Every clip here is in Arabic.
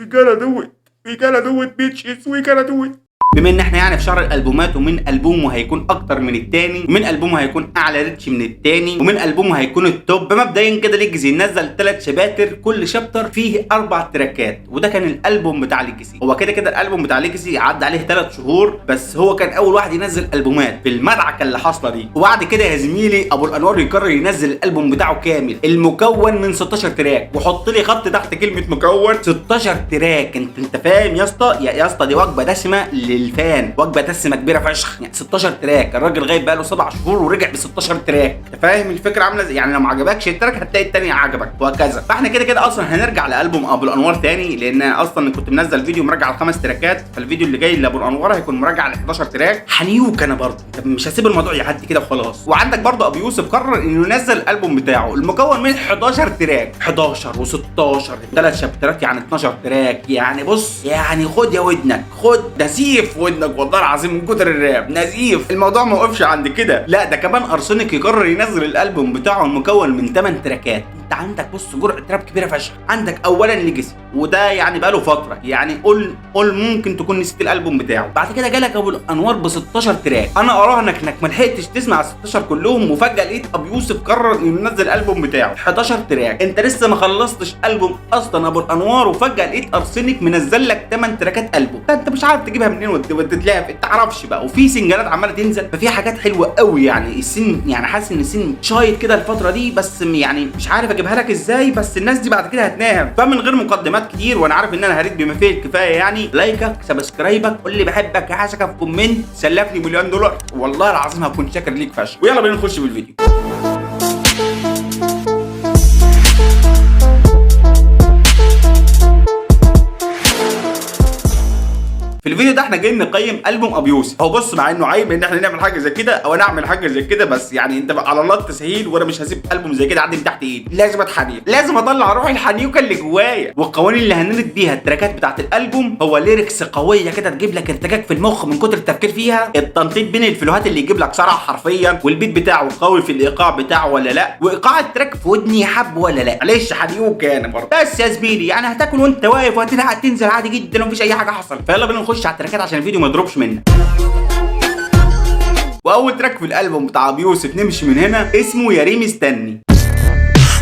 We gotta do it. We gotta do it bitches. We gotta do it. بما ان احنا يعني في شهر الالبومات، ومن البومه هيكون اكتر من التاني، ومن البومه هيكون اعلى ريتش من التاني، ومن البومه هيكون التوب. فمبدئيا كده ليجاسي نزل 3 شباتر، كل شابتر فيه 4 تراكات، وده كان الالبوم بتاع ليجاسي. هو كده كده الالبوم بتاع ليجاسي عدى عليه 3 شهور، بس هو كان اول واحد ينزل البومات في المدعكه اللي حاصله دي. وبعد كده يا زميلي ابو الانوار يقرر ينزل الالبوم بتاعه كامل المكون من 16 تراك، وحط لي خط تحت كلمه مكون. 16 تراك، انت فاهم يا اسطى؟ يا اسطى دي وجبه دسمه للفان، وجبه دسمه كبيره فشخ. يعني 16 تراك، الراجل غايب بقاله 7 شهور ورجع ب 16 تراك. انت فاهم الفكره عامله ازاي؟ يعني لو ما عجبكش التراك هتلاقي التاني عجبك وهكذا. فاحنا كده كده اصلا هنرجع لالبوم ابو الانوار تاني، لان اصلا كنت منزل فيديو مراجعه ل5 تراكات، فالفيديو اللي جاي لابو الانوار هيكون مراجعه ل 11 تراك. حنيوك انا برضه مش هسيب الموضوع يعدي كده وخلاص. وعندك برضه ابو يوسف قرر انه ينزل الالبوم بتاعه المكون من 11 تراك، 11 و16 3 شابترات، يعني 12 تراك. يعني بص، يعني خد يا ودنك، خد نزيف ودنك والله العظيم من كتر الراب نزيف. الموضوع ما وقفش عند كده، لا ده كمان ارسنك يقرر ينزل الالبوم بتاعه المكون من 8 تراكات. انت عندك بص جرعه راب كبيره فشخ. عندك اولا ليجاسي، وده يعني بقاله فتره، يعني قول ممكن تكون نسيت الالبوم بتاعه. بعد كده جالك ابو الانوار ب 16 تراك. انا اراهنك انك ما لحقتش تسمع ال 16 كلهم، وفجاه لقيت ابو يوسف قرر انه ينزل الالبوم بتاعه 11 تراك. انت لسه ما خلصتش البوم اصلا ابو الانوار، وفجاه لقيت ارسنك منزل لك 8 تراكات البوم. انت مش عارف تجيبها منين وتتلعب، انت تعرفش بقى. وفي سنجلات عماله تنزل، ففي حاجات حلوه قوي. يعني السن، يعني حاسس ان السن شايط كده الفتره دي، بس يعني مش عارف اجيبها لك ازاي. بس الناس دي بعد كده هتنام. فمن غير مقدمات كتير، وانا عارف ان انا هريد بما فيه الكفايه، يعني لايكك، سبسكرايبك، قول لي بحبك، حاجه في كومنت، سلفني $1,000,000 والله العظيم هكون شاكر ليك فشخ. ويلا بينا نخش بالفيديو. في الفيديو ده احنا جايين نقيم البوم ابو يوسف. هو بص، مع انه عيب ان احنا نعمل حاجه زي كده او انا اعمل حاجه زي كده، بس يعني انت بقى على الله التسهيل، وانا مش هسيب البوم زي كده عدي من تحت ايدي. لازم اتحنيك، لازم اطلع روح الحنيوكه اللي جوايا. والقوانين اللي هنرد بيها التراكات بتاعت الالبوم هو ليركس قويه كده تجيب لك ارتجاج في المخ من كتر التفكير فيها، التنطيط بين الفلوهات اللي يجيب لك صرع حرفيا، والبيت بتاعه قوي في الايقاع بتاعه ولا لا، وايقاع التراك في ودني حب ولا لا. معلش حنيوكه انا برضه، بس يا زميلي يعني هتاكل وانت واقف وهتلحق تنزل عادي جدا ومفيش اي حاجه حصلت. فيلا بينا نخش على التراكات عشان الفيديو ما يضربش منك. واول تراك في الالبوم بتاع ابو يوسف نمشي من هنا اسمه يا ريم استني.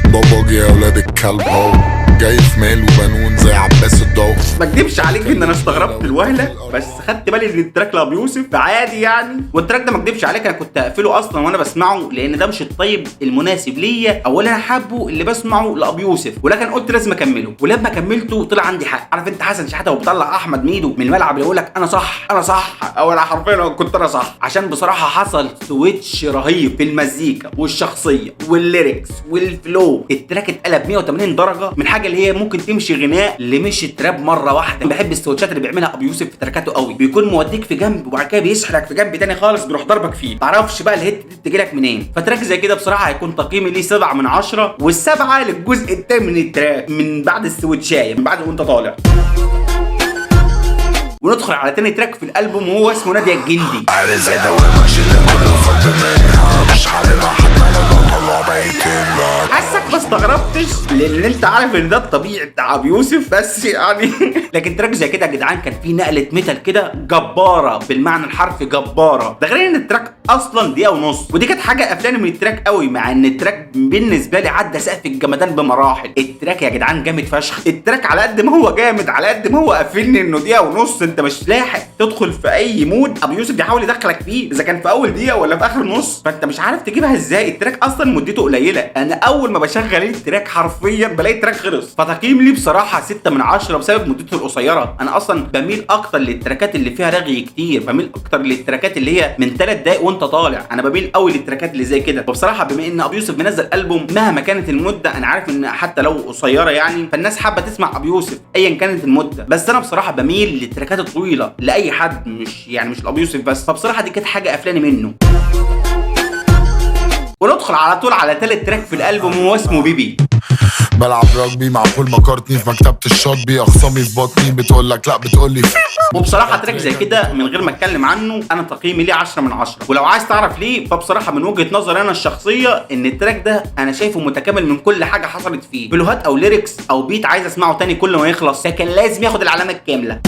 بابا يا ولاد الكلب هو جاي في مال وبنون زي عباس الضوء. ما اكدبش عليك ان انا استغربت الوهله، بس خدت بالي ان التراك لابو يوسف عادي يعني. والتراك ده ما اكدبش عليك انا كنت اقفله اصلا وانا بسمعه، لان ده مش الطيب المناسب ليا، اولا انا حابه اللي بسمعه لابو يوسف، ولكن قلت لازم اكمله. ولما كملته طلع عندي حق. عارف انت حسن شحاته وبيطلع احمد ميدو من الملعب يقول لك انا صح انا صح، او انا حرفيا كنت انا صح، عشان بصراحه حصل سويتش رهيب في المزيكا والشخصيه والليركس والفلو. التراك اتقلب 180 درجه من حاجه اللي هي ممكن تمشي غناء لمشي تراب مره واحده. بحب السويتشات اللي بيعملها ابو يوسف في تراكاته قوي، بيكون موديك في جنب وبعد كده بيسحلك في جنب تاني خالص، بيروح ضربك فيه، ما تعرفش بقى الهيت دي تجي لك منين. فتراك زي كده بصراحه هيكون تقييمي ليه 7 من 10، والسبعه للجزء الثاني من التراك من بعد السويتشايه، من بعد وانت طالع. وندخل على تاني تراك في الالبوم وهو اسمه نادية الجندي. حاسك ما استغربتش، لان انت عارف ان ده الطبيعي بتاع ابو يوسف، بس يعني لكن تراك زي كده يا جدعان كان فيه نقله ميتال كده جباره بالمعنى الحرفي، جباره. ده غير ان التراك اصلا دقيقه ونص، ودي كانت حاجه قفلاني من التراك قوي، مع ان التراك بالنسبه لي عدى سقف الجمدان بمراحل. التراك يا جدعان جامد فشخ. التراك على قد ما هو جامد، على قد ما هو قافلني انه دقيقه ونص انت مش لاحق تدخل في اي مود ابو يوسف بيحاول يدخلك فيه، اذا كان في اول دقيقه ولا في اخر نص، فانت مش عارف تجيبها ازاي. التراك اصلا مدته قليله، انا اول ما بشغل التراك حرفيا بلاقي التراك خلص. فتقييم لي بصراحه 6 من 10 بسبب مدته القصيره. انا اصلا بميل اكتر للتراكات اللي فيها رغي كتير، بميل اكتر للتراكات اللي هي من 3 دقايق وانت طالع، انا بميل قوي للتراكات اللي زي كده. وبصراحه بما ان ابو يوسف منزل البوم مهما كانت المده، انا عارف ان حتى لو قصيره يعني فالناس حابه تسمع ابو يوسف ايا كانت المده، بس انا بصراحه بميل للتراكات الطويله لاي حد، مش لابو يوسف بس. فبصراحه دي كانت حاجه قفلاني منه. وندخل على طول على تالت تراك في الالبوم وهو اسمه بيبي. بلعب راجبي مع بول مكارتني في مكتبة الشاطبي، اخصامي في بطني بتقولك لا بتقولي. وبصراحه تراك زي كده من غير ما اتكلم عنه انا تقييمي ليه 10 من 10. ولو عايز تعرف ليه فبصراحه من وجهه نظري انا الشخصيه ان التراك ده انا شايفه متكامل من كل حاجه حصلت فيه، بلوهات او ليركس او بيت عايز اسمعه تاني كل ما يخلص، لكن لازم ياخد العلامه الكامله.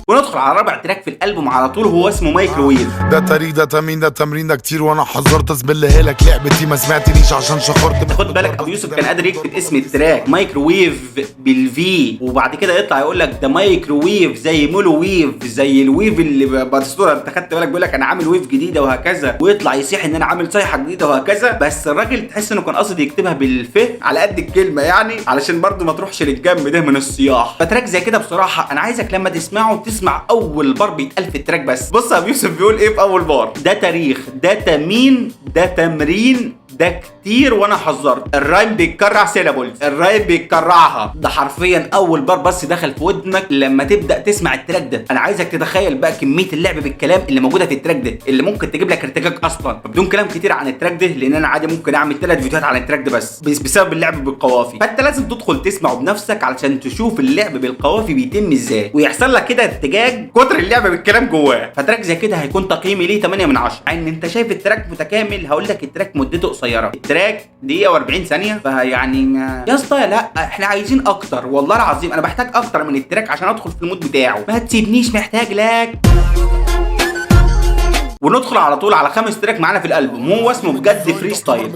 وندخل على رابع تراك في الالبوم على طول هو اسمه مايكروويف. ده تاريخ ده تمرين ده تمرين ده كتير وانا حذرت اسبلها لك لعبتي ما سمعتنيش عشان شخرت. خد بالك ابو يوسف كان قادر يكتب اسم التراك مايكروويف بالفي وبعد كده يطلع يقول لك ده مايكروويف زي مولو ويف زي الويف اللي باسطوره. انت خدت بالك بيقول لك انا عامل ويف جديده وهكذا، ويطلع يصيح ان انا عامل صيحه جديده وهكذا، بس الراجل تحس انه كان قاصد يكتبها بالف على قد الكلمه يعني علشان برضو ما تروحش للجنب ده من الصياح. فتراك زي كده بصراحه انا عايزك لما تسمعه تسمع اول بار بيتقال في التراك بس. بص يا ابو يوسف بيقول ايه في اول بار: ده تاريخ ده تمين ده تمرين ده كتير وانا حذرت. الرايم بيتكرع سيلابلز، الرايم بيتكرعها. ده حرفيا اول بار بس دخل في ودنك لما تبدا تسمع التراك ده. انا عايزك تتخيل بقى كميه اللعب بالكلام اللي موجوده في التراك ده اللي ممكن تجيب لك ارتجاج اصلا. بدون كلام كتير عن التراك ده لان انا عادي ممكن اعمل 3 فيديوهات على التراك ده بس بسبب اللعب بالقوافي. فانت لازم تدخل تسمعه بنفسك علشان تشوف اللعب بالقوافي بيتم ازاي ويحصل لك كده ارتجاج كتر اللعب بالكلام جواه. فتراك زي كده هيكون تقييمي ليه 8 من 10. ان انت شايف التراك متكامل هقول لك التراك مدته قصيره، التراك دقيقه و40 ثانيه، فيعني يا اسطى لا احنا عايزين اكتر. والله العظيم انا بحتاج اكتر من التراك عشان ادخل في المود بتاعه، ما تسيبنيش محتاج لك. وندخل على طول على 5 تراك معانا في الالبوم هو اسمه بجد فري ستايل.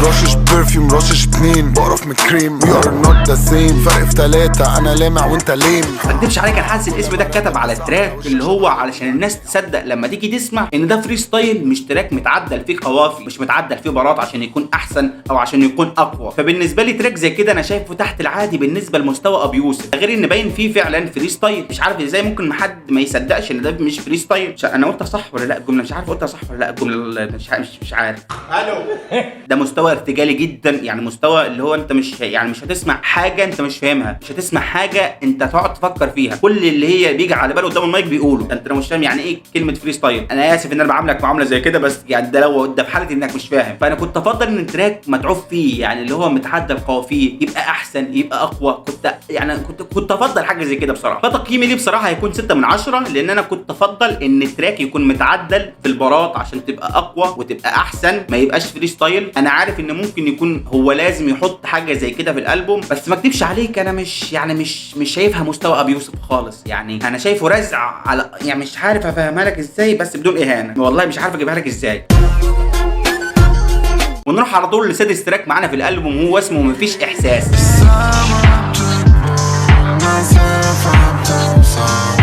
رشش برفيوم رشش 2 بقرف من كريم وي ار نوت ذا سيم، فرق في 3 انا لامع وانت ليم. ما اكدبش عليك انا حاسس الاسم ده اتكتب على التراك اللي هو علشان الناس تصدق لما تيجي تسمع ان ده فري ستايل مش تراك متعدل فيه قوافي، مش متعدل فيه بارات عشان يكون احسن او عشان يكون اقوى. فبالنسبه لي تراك زي كده انا شايفه تحت العادي بالنسبه لمستوى ابو يوسف، غير ان باين فيه فعلا فري ستايل. مش عارف ازاي ممكن حد ما يصدقش ان ده مش فري ستايل. انا قلتها صح ولا لا الجمله؟ مش عارف قلتها صح ولا لا الجمله، مش عارف. الو ده مستوى ارتجالي جدا، يعني مستوى اللي هو انت مش يعني مش هتسمع حاجه انت مش فاهمها، مش هتسمع حاجه انت تقعد تفكر فيها. كل اللي هي بيجي على باله قدام المايك بيقوله. انت لو مش فاهم يعني ايه كلمه فري ستايل انا اسف ان انا بعاملك معامله زي كده، بس يعني ده لو ده في حاله انك مش فاهم. فانا كنت افضل ان التراك متعوب فيه يعني اللي هو متعدل قوافيه يبقى احسن يبقى اقوى. كنت افضل حاجه زي كده بصراحه. فتقييمي ليه بصراحه هيكون 6 من 10 لان انا كنت افضل ان التراك يكون متعدل في البارات عشان تبقى اقوى وتبقى احسن، ما يبقاش فري ستايل. انا عارف ان ممكن يكون هو لازم يحط حاجه زي كده في الالبوم، بس ما اكدبش عليك انا مش شايفها مستوى ابي يوسف خالص. يعني انا شايفه رزع على يعني مش عارف افهمها لك ازاي بس بدون اهانه، والله مش عارف اجيبها لك ازاي. ونروح على طول لسادس تراك معانا في الالبوم هو اسمه مفيش احساس.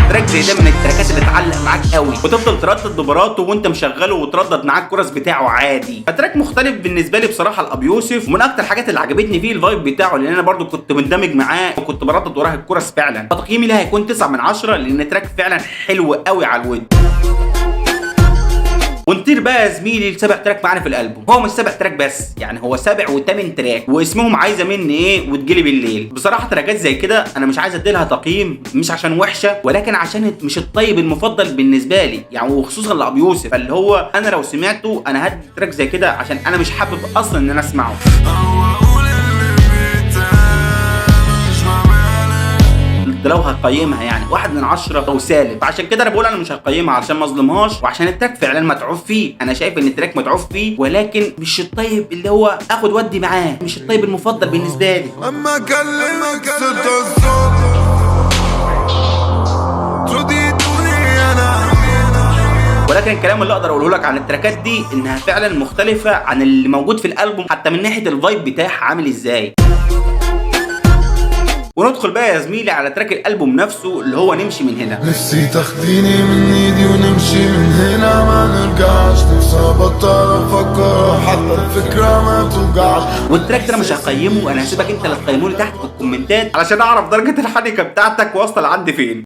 تراك زي ده من التراكات اللي اتعلق معاك قوي وتفضل تردد ببراته وانت مشغله وتردد معاك الكورس بتاعه عادي. فتراك مختلف بالنسبه لي بصراحه لابي يوسف، ومن اكتر الحاجات اللي عجبتني فيه الفايب بتاعه لان انا برضو كنت مندمج معاه وكنت بردد وراه الكورس فعلا. فتقييمي ليه هيكون 9 من 10 لان تراك فعلا حلو قوي على الود. ونطير بقى يا زميلي لسابع تراك معانا في الالبوم. هو مش سابع تراك بس، يعني هو سابع و8 تراك واسمهم عايزه مني ايه وتجيلي بالليل. بصراحه تراكات زي كده انا مش عايز اديلها تقييم مش عشان وحشه ولكن عشان مش الطيب المفضل بالنسبه لي يعني، وخصوصا لابي يوسف. فاللي هو انا لو سمعته انا هدي تراك زي كده عشان انا مش حابب اصلا ان انا اسمعه. لو هقيمها يعني 1 من 10 او سالب، فعشان كده انا بقول انا مش هقيمها علشان ما اظلمهاش وعشان التراك فعلا متعوب فيه. انا شايف ان التراك متعوب فيه ولكن مش الطيب اللي هو اخد ودي معاه، مش الطيب المفضل بالنسبه لي. اما اكلمك ست الصوت ترضيتوني انا. ولكن الكلام اللي اقدر اقوله لك عن التراكات دي انها فعلا مختلفه عن اللي موجود في الالبوم حتى من ناحيه الفايب بتاعها عامل ازاي. وندخل بقى يا زميلي على تراك الالبوم نفسه اللي هو نمشي من هنا. نفسي تاخديني من ايدي ونمشي من هنا ما نرجعش، نفسي ابطل افكر حتى الفكره ما توجعش. والتراك ده انا مش هقيمه، انا هسيبك انت اللي تقيمه لي تحت في الكومنتات علشان اعرف درجه الحنكه بتاعتك واصله لعند فين.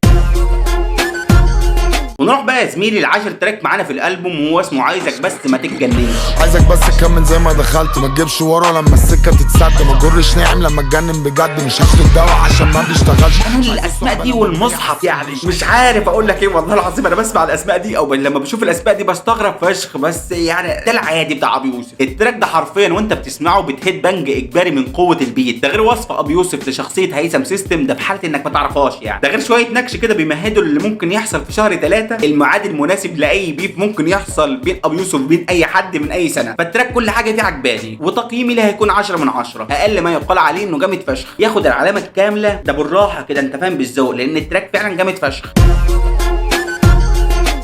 ونروح بقى يا زميلي لعاشر تراك معانا في الالبوم وهو اسمه عايزك بس ما تتجننش. عايزك بس تكمل زي ما دخلت، ما تجيبش ورا لما السكه تتسد، ما تجرش ناعم لما تجنن بجد، مش هاخد الدواء عشان ما بيشتغلش. انا الاسماء دي والمصحف يعني مش عارف اقول لك ايه والله العظيم. انا بسمع الاسماء دي او لما بشوف الاسماء دي بستغرب فشخ، بس يعني ده العادي بتاع ابي يوسف. التراك ده حرفيا وانت بتسمعه بتهد بنج اجباري من قوه البيت، ده غير وصف ابي يوسف لشخصيه هيثم سيستم ده في حاله انك ما تعرفهاش يعني، ده غير شويه نكش كده بيمهدوا اللي ممكن يحصل في شهر 3، الميعاد المناسب لاي بيف ممكن يحصل بين ابي يوسف وبين اي حد من اي سنه. فالتراك كل حاجه فيه عجباني وتقييمي له هيكون 10 من 10، اقل ما يقال عليه انه جامد فشخ، ياخد العلامه الكامله ده بالراحه كده انت فاهم بالذوق، لان التراك فعلا جامد فشخ.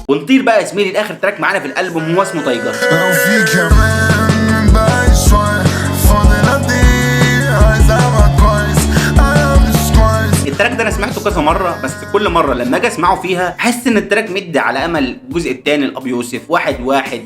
ونطير بقى يا زميلي لاخر تراك معانا في الالبوم هو اسمه تايجر. لو في كمان من باقي شوية فاضل قد ايه، عايز ابقى كويس انا مش كويس. التراك ده انا سمعته كذا مره، بس كل مره لما اجي اسمعه فيها احس ان التراك مدي على امل الجزء الثاني لابي يوسف، واحد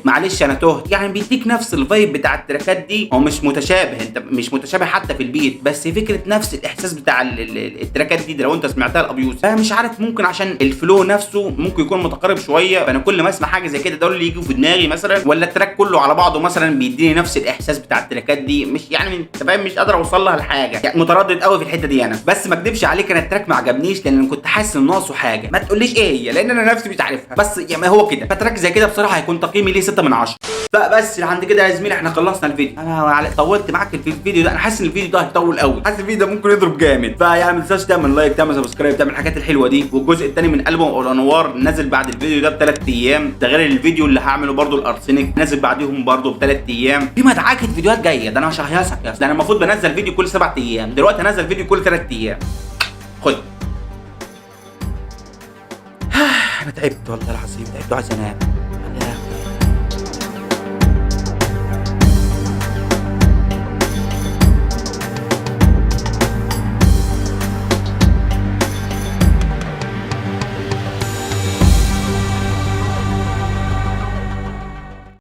معلش انا تهت يعني، بيديك نفس الفايب بتاع التراكات دي. هو مش متشابه، انت مش متشابه حتى في البيت، بس فكره نفس الاحساس بتاع التراكات دي لو انت سمعتها لابي يوسف. فانا مش عارف ممكن عشان الفلو نفسه ممكن يكون متقارب شويه، فانا كل ما اسمع حاجه زي كده دول اللي يجوا في دماغي مثلا، ولا التراك كله على بعضه مثلا بيديني نفس الاحساس بتاع التراكات دي. مش يعني انت فاهم، مش قادر اوصل لها لحاجه يعني، متردد قوي في الحته دي انا. بس ما اكدبش عليك انا التراك ما عجبنيش لان كنت حاسس ان ناقصه حاجه، ما تقوليش ايه هي لان انا نفسي مش عارفها، بس يعني هو كده. فتراك زي كده بصراحه هيكون تقييمي ليه 6 من 10. فبس لحد كده يا زميلي احنا خلصنا الفيديو. انا طولت معاك في الفيديو ده، انا حاسس ان الفيديو ده هيطول قوي، حاسس الفيديو ده ممكن يضرب جامد. فيعني ما تنساش تعمل لايك، تعمل سبسكرايب، تعمل الحاجات الحلوه دي. والجزء الثاني من البوم الانوار نازل بعد الفيديو ده ب3 ايام، ده غير الفيديو اللي هعمله برده الارسنال نازل بعديهم برده ب3 ايام. في مدعكه فيديوهات جايه، ده انا مش ههيصك يا ده انا المفروض بنزل فيديو كل 7 ايام، دلوقتي هنزل فيديو كل 3 ايام. خد. انا تعبت والله العظيم، تعبت وعايز انام.